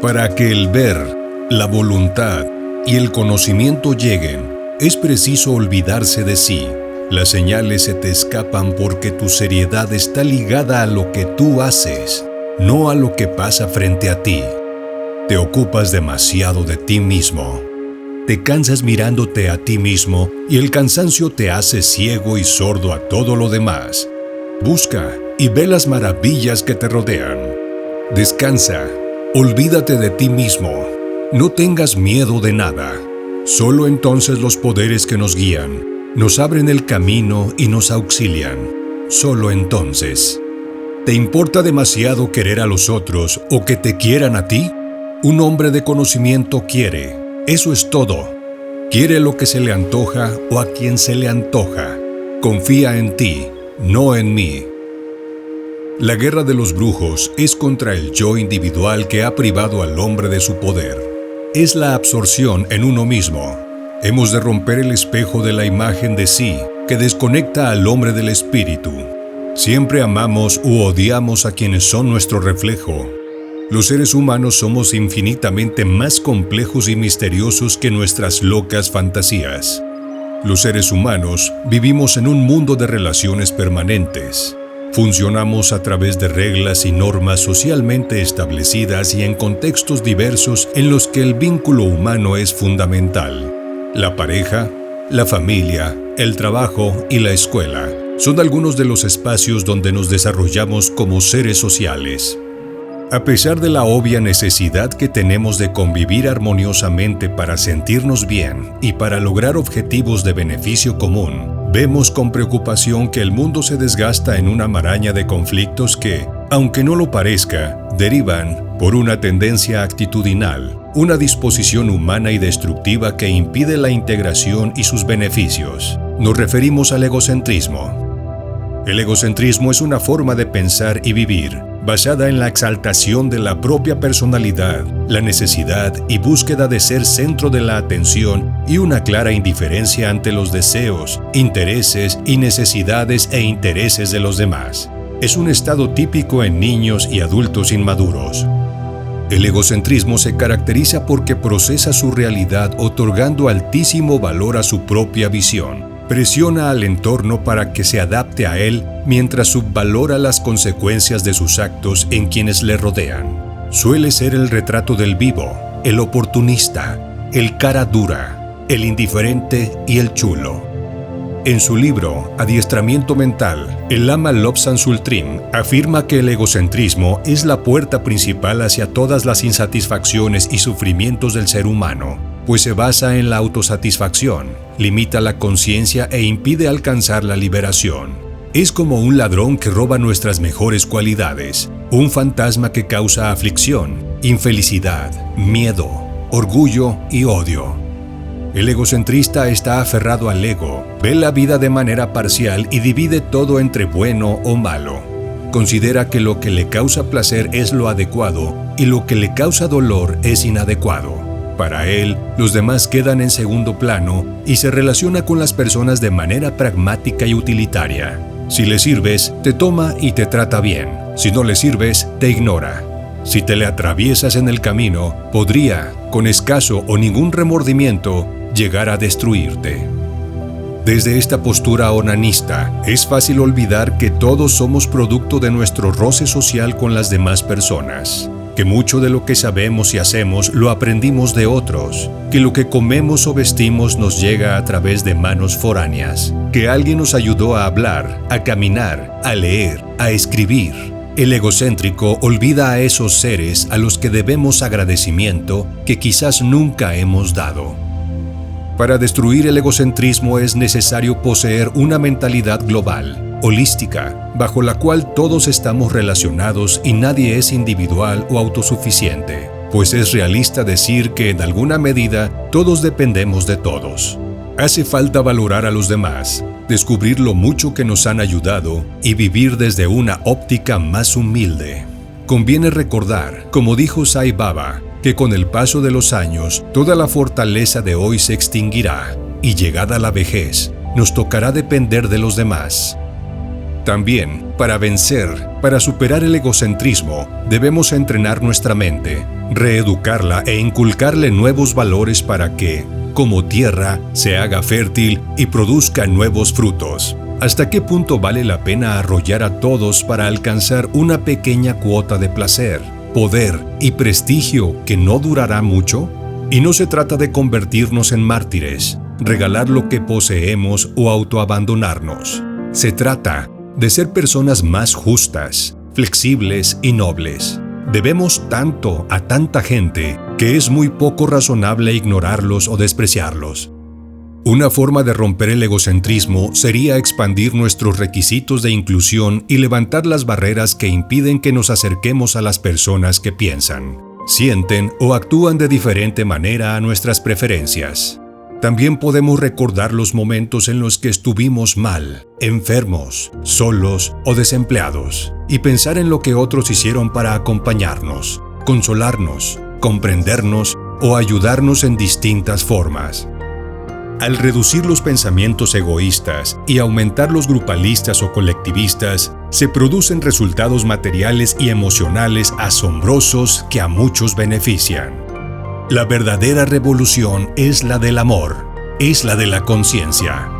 Para que el ver, la voluntad y el conocimiento lleguen, es preciso olvidarse de sí. Las señales se te escapan porque tu seriedad está ligada a lo que tú haces, no a lo que pasa frente a ti. Te ocupas demasiado de ti mismo. Te cansas mirándote a ti mismo y el cansancio te hace ciego y sordo a todo lo demás. Busca y ve las maravillas que te rodean. Descansa. Olvídate de ti mismo. No tengas miedo de nada. Solo entonces los poderes que nos guían, nos abren el camino y nos auxilian. Solo entonces. ¿Te importa demasiado querer a los otros o que te quieran a ti? Un hombre de conocimiento quiere. Eso es todo. Quiere lo que se le antoja o a quien se le antoja. Confía en ti, no en mí. La guerra de los brujos es contra el yo individual que ha privado al hombre de su poder. Es la absorción en uno mismo. Hemos de romper el espejo de la imagen de sí, que desconecta al hombre del espíritu. Siempre amamos u odiamos a quienes son nuestro reflejo. Los seres humanos somos infinitamente más complejos y misteriosos que nuestras locas fantasías. Los seres humanos vivimos en un mundo de relaciones permanentes. Funcionamos a través de reglas y normas socialmente establecidas y en contextos diversos en los que el vínculo humano es fundamental. La pareja, la familia, el trabajo y la escuela son algunos de los espacios donde nos desarrollamos como seres sociales. A pesar de la obvia necesidad que tenemos de convivir armoniosamente para sentirnos bien y para lograr objetivos de beneficio común, vemos con preocupación que el mundo se desgasta en una maraña de conflictos que, aunque no lo parezca, derivan por una tendencia actitudinal, una disposición humana y destructiva que impide la integración y sus beneficios. Nos referimos al egocentrismo. El egocentrismo es una forma de pensar y vivir basada en la exaltación de la propia personalidad, la necesidad y búsqueda de ser centro de la atención y una clara indiferencia ante los deseos, intereses y necesidades e intereses de los demás. Es un estado típico en niños y adultos inmaduros. El egocentrismo se caracteriza porque procesa su realidad otorgando altísimo valor a su propia visión. Presiona al entorno para que se adapte a él mientras subvalora las consecuencias de sus actos en quienes le rodean. Suele ser el retrato del vivo, el oportunista, el cara dura, el indiferente y el chulo. En su libro Adiestramiento Mental, el Lama Lobsang Sultrim afirma que el egocentrismo es la puerta principal hacia todas las insatisfacciones y sufrimientos del ser humano, pues se basa en la autosatisfacción, limita la conciencia e impide alcanzar la liberación. Es como un ladrón que roba nuestras mejores cualidades, un fantasma que causa aflicción, infelicidad, miedo, orgullo y odio. El egocentrista está aferrado al ego, ve la vida de manera parcial y divide todo entre bueno o malo. Considera que lo que le causa placer es lo adecuado y lo que le causa dolor es inadecuado. Para él, los demás quedan en segundo plano y se relaciona con las personas de manera pragmática y utilitaria. Si le sirves, te toma y te trata bien. Si no le sirves, te ignora. Si te le atraviesas en el camino, podría, con escaso o ningún remordimiento, llegar a destruirte. Desde esta postura onanista, es fácil olvidar que todos somos producto de nuestro roce social con las demás personas, que mucho de lo que sabemos y hacemos lo aprendimos de otros, que lo que comemos o vestimos nos llega a través de manos foráneas, que alguien nos ayudó a hablar, a caminar, a leer, a escribir. El egocéntrico olvida a esos seres a los que debemos agradecimiento que quizás nunca hemos dado. Para destruir el egocentrismo es necesario poseer una mentalidad global, holística, bajo la cual todos estamos relacionados y nadie es individual o autosuficiente, pues es realista decir que en alguna medida todos dependemos de todos. Hace falta valorar a los demás, descubrir lo mucho que nos han ayudado y vivir desde una óptica más humilde. Conviene recordar, como dijo Sai Baba, que con el paso de los años toda la fortaleza de hoy se extinguirá y llegada la vejez nos tocará depender de los demás. También, para vencer, para superar el egocentrismo, debemos entrenar nuestra mente, reeducarla e inculcarle nuevos valores para que, como tierra, se haga fértil y produzca nuevos frutos. ¿Hasta qué punto vale la pena arrollar a todos para alcanzar una pequeña cuota de placer, poder y prestigio que no durará mucho? Y no se trata de convertirnos en mártires, regalar lo que poseemos o autoabandonarnos. Se trata de ser personas más justas, flexibles y nobles. Debemos tanto a tanta gente que es muy poco razonable ignorarlos o despreciarlos. Una forma de romper el egocentrismo sería expandir nuestros requisitos de inclusión y levantar las barreras que impiden que nos acerquemos a las personas que piensan, sienten o actúan de diferente manera a nuestras preferencias. También podemos recordar los momentos en los que estuvimos mal, enfermos, solos o desempleados, y pensar en lo que otros hicieron para acompañarnos, consolarnos, comprendernos o ayudarnos en distintas formas. Al reducir los pensamientos egoístas y aumentar los grupalistas o colectivistas, se producen resultados materiales y emocionales asombrosos que a muchos benefician. La verdadera revolución es la del amor, es la de la conciencia.